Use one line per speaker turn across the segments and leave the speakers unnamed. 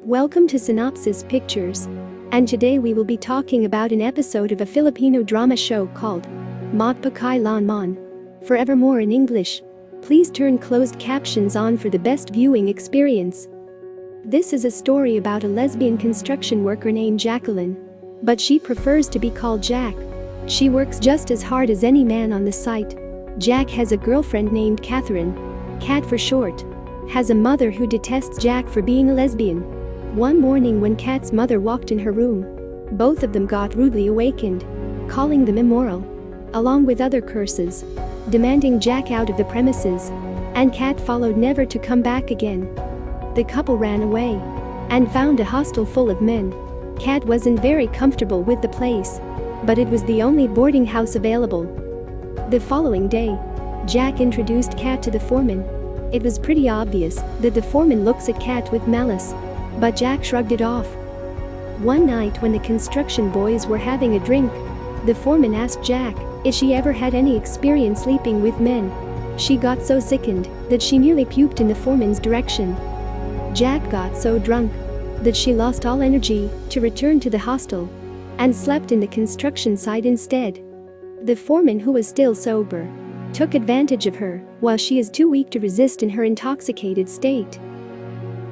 Welcome to Synopsis Pictures. And today we will be talking about an episode of a Filipino drama show called Magpakailanman. Forevermore in English. Please turn closed captions on for the best viewing experience. This is a story about a lesbian construction worker named Jacqueline. But she prefers to be called Jack. She works just as hard as any man on the site. Jack has a girlfriend named Catherine, Cat for short. Has a mother who detests Jack for being a lesbian. One morning when Kat's mother walked in her room, both of them got rudely awakened, calling them immoral, along with other curses, demanding Jack out of the premises, and Kat followed, never to come back again. The couple ran away and found a hostel full of men. Kat wasn't very comfortable with the place, but it was the only boarding house available. The following day, Jack introduced Kat to the foreman. It was pretty obvious that the foreman looks at Kat with malice, but Jack shrugged it off. One night when the construction boys were having a drink, the foreman asked Jack if she ever had any experience sleeping with men. She got so sickened that she nearly puked in the foreman's direction. Jack got so drunk that she lost all energy to return to the hostel and slept in the construction site instead. The foreman, who was still sober, took advantage of her while she is too weak to resist in her intoxicated state.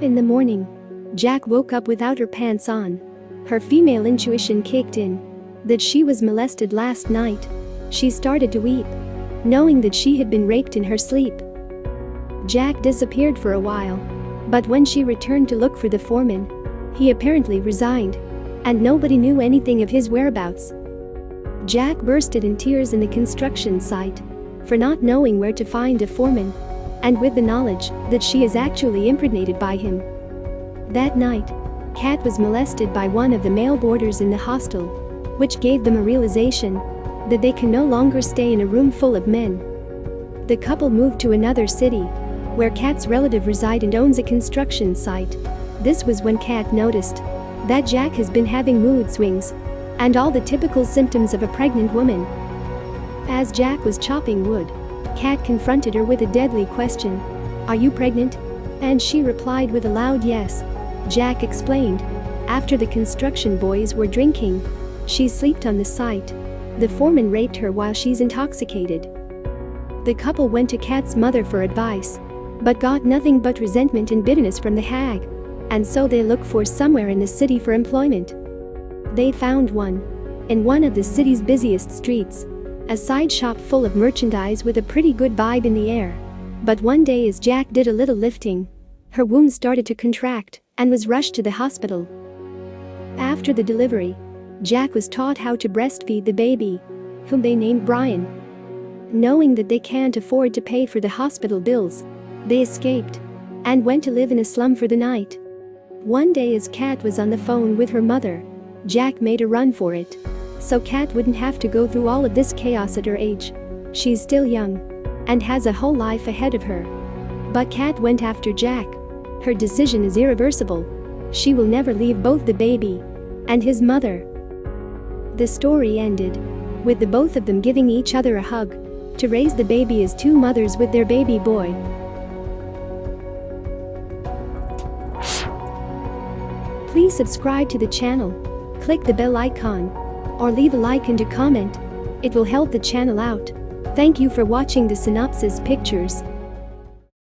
In the morning, Jack woke up without her pants on. Her female intuition kicked in that she was molested last night. She started to weep, knowing that she had been raped in her sleep. Jack disappeared for a while, but when she returned to look for the foreman, he apparently resigned, and nobody knew anything of his whereabouts. Jack bursted in tears in the construction site for not knowing where to find a foreman, and with the knowledge that she is actually impregnated by him. That night, Kat was molested by one of the male boarders in the hostel, which gave them a realization that they can no longer stay in a room full of men. The couple moved to another city, where Kat's relative resides and owns a construction site. This was when Kat noticed that Jack has been having mood swings and all the typical symptoms of a pregnant woman. As Jack was chopping wood, Kat confronted her with a deadly question. "Are you pregnant?" And she replied with a loud yes. Jack explained, after the construction boys were drinking, she slept on the site. The foreman raped her while she's intoxicated. The couple went to Kat's mother for advice, but got nothing but resentment and bitterness from the hag, and so they looked for somewhere in the city for employment. They found one in one of the city's busiest streets, a side shop full of merchandise with a pretty good vibe in the air. But one day, as Jack did a little lifting, her womb started to contract and was rushed to the hospital. After the delivery, Jack was taught how to breastfeed the baby, whom they named Brian. Knowing that they can't afford to pay for the hospital bills, they escaped and went to live in a slum for the night. One day, as Kat was on the phone with her mother, Jack made a run for it, so Kat wouldn't have to go through all of this chaos at her age. She's still young and has a whole life ahead of her. But Kat went after Jack. Her decision is irreversible. She will never leave both the baby and his mother. The story ended with the both of them giving each other a hug to raise the baby as two mothers with their baby boy. Please subscribe to the channel, click the bell icon, or leave a like and a comment. It will help the channel out. Thank you for watching the Synopsis Pictures.